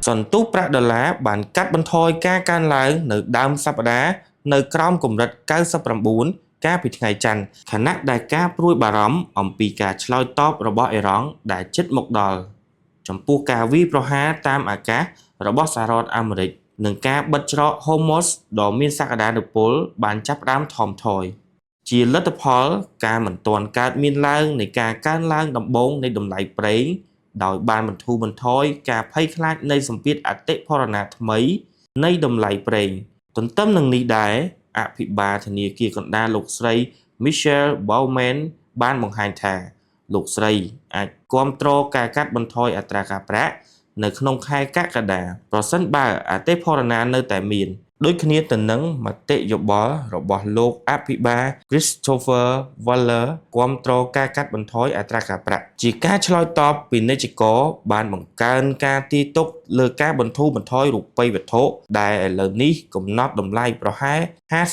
សន្ទុះប្រាក់ដុល្លារបានកាត់បន្ថយការកើនឡើងនៅដើមសប្តាហ៍នៅក្រោមកម្រិត99កាលពីថ្ងៃច័ន្ទខណៈដែលការព្រួយបារម្ភអំពីការឆ្លើយតបរបស់អ៊ីរ៉ង់ដែលជិតមកដល់ចំពោះការវាយប្រហារតាមអាកាសរបស់សហរដ្ឋអាមេរិកនិងការបិទច្រក Hormuz ដ៏មានសក្តានុពលបានចាប់ផ្ដើមថមថយជាលទ្ធផលការមិនទាន់កើតមានឡើងនៃការកើនឡើងដំបូងនៃតម្លៃប្រេងដោយបានបន្ធូរបន្ថយការភ័យខ្លាចនៃសម្ពាធអតិផរណាថ្មីនៃតម្លៃប្រេងទន្ទឹមនឹងនេះដែរអភិបាលធនាគារកណ្ដាលលោកស្រី Michelle Bowman បានបង្ហាញថាលោកស្រីអាចគាំទ្រការកាត់បន្ថយអត្រាការប្រាក់នៅក្នុងខែកក្កដាប្រសិនបើអតិផរណានៅតែមានដូចគ្នាទៅនឹងមតិយោបល់របស់លោកអភិបាល Christopher Waller គាំទ្រការកាត់បន្ថយអត្រាការប្រាក់ជាការឆ្លើយតបពាណិជ្ជករបានបង្កើនការទាយទុកលើការបន្ធូរបន្ថយរូបិយវត្ថុដែលឥឡូវនេះកំណត់តម្លៃប្រហែល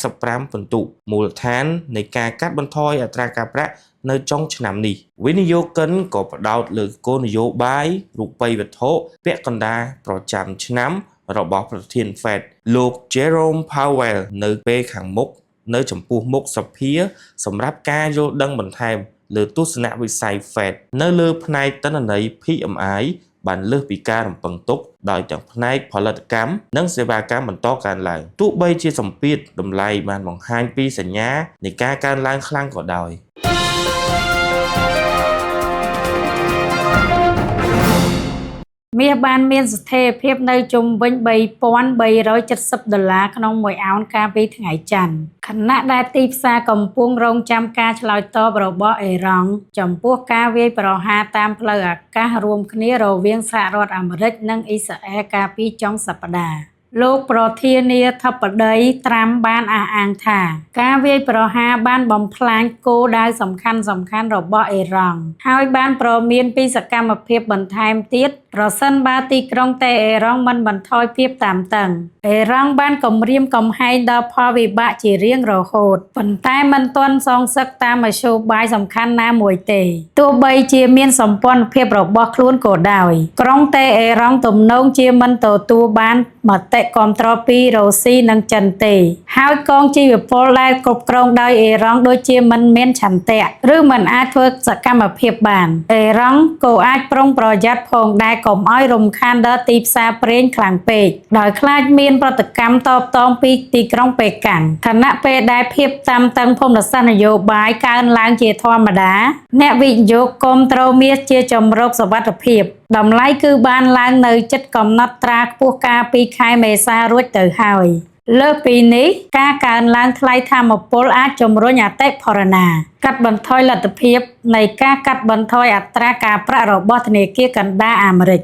55ពិន្ទុមូលដ្ឋាននៃការកាត់បន្ថយអត្រាការប្រាក់នៅចុងឆ្នាំនេះវិនិយោគិនក៏ផ្ដោតលើគោលនយោបាយរូបិយវត្ថុពាក់កណ្ដាលប្រចាំឆ្នាំរបស់ប្រធាន Fed លោក Jerome Powell នៅពេលខាងមុខនៅចំពោះមុខសភាសម្រាប់ការយល់ដឹងបន្ថែមលើទស្សនវិស័យ Fed នៅលើផ្នែកទិន្នន័យ PMI បានលើសពីការរំពឹងទុកដោយទាំងផ្នែកផលិតកម្មនិងសេវាកម្មបន្តកើនឡើងទោះបីជាសម្ពាធតម្លៃបានបង្ហាញពីសញ្ញានៃការកើនឡើងខ្លាំងក៏ដោយមាសបានមានស្ថិរភាពនៅជុំវិញ$3,370ក្នុង1អោនកាលពីថ្ងៃច័ន្ទខណៈដែលទីផ្សារកំពុងរង់ចាំការឆ្លើយតបរបស់អ៊ីរ៉ង់ចំពោះការវាយប្រហារតាមផ្លូវអាកាសរួមគ្នារវាងសហរដ្ឋអាមេរិកនិងអ៊ីស្រាអែលកាលពីចុងសប្តាហ៍លោកប្រធានាធិបតីត្រាំបានអះអាងថាការវាយប្រហារបានបំផ្លាញគោលដៅសំខាន់ៗរបស់អ៊ីរ៉ង់ហើយបានព្រមានពីសកម្មភាពបន្ថែមទៀតប្រសិនបើទីក្រុងតេហេរ៉ង់មិនបន្ថយភាពតានតឹងអ៊ីរ៉ង់បានគំរាមកំហែងដល់ផលវិបាកជារៀងរហូតប៉ុន្តែមិនទាន់សងសឹកតាមមធ្យោបាយសំខាន់ណាមួយទេទោះបីជាមានសម្ព័ន្ធភាពរបស់ខ្លួនក៏ដោយក្រុងតេហេរ៉ង់ទំនងជាមិនទទួលបានមតិគាំទ្រពីរុស្ស៊ីនិងចិនទេហើយកងជីវពលដែលគ្រប់គ្រងដោយអ៊ីរ៉ង់ដូចជាមិនមានឆន្ទៈឬមិនអាចធ្វើសកម្មភាពបានអ៊ីរ៉ង់ក៏អាចប្រុងប្រយ័ត្នផងដែរកុំឲ្យរំខានដល់ទីផ្សារប្រេងខ្លាំងពេកដោយខ្លាចមានប្រតិកម្មតបតងពីទីក្រុងប៉េកាំងខណៈពេលដែលភាពតានតឹងភូមិសាស្ត្រនយោបាយកើនឡើងជាធម្មតាអ្នកវិនិយោគគាំទ្រមាសជាជម្រកសុវត្ថិភាពតម្លៃគឺបានឡើងនៅជិតកំណត់ត្រាខ្ពស់កាលពីខែមេសារួចទៅហើយលើសពីនេះការកើនឡើងថ្លៃថាមពលអាចជំរុញអតិផរណាកាត់បន្ថយលទ្ធភាពនៃការកាត់បន្ថយអត្រាការប្រាក់របស់ធនាគារកណ្ដាលអាមេរិក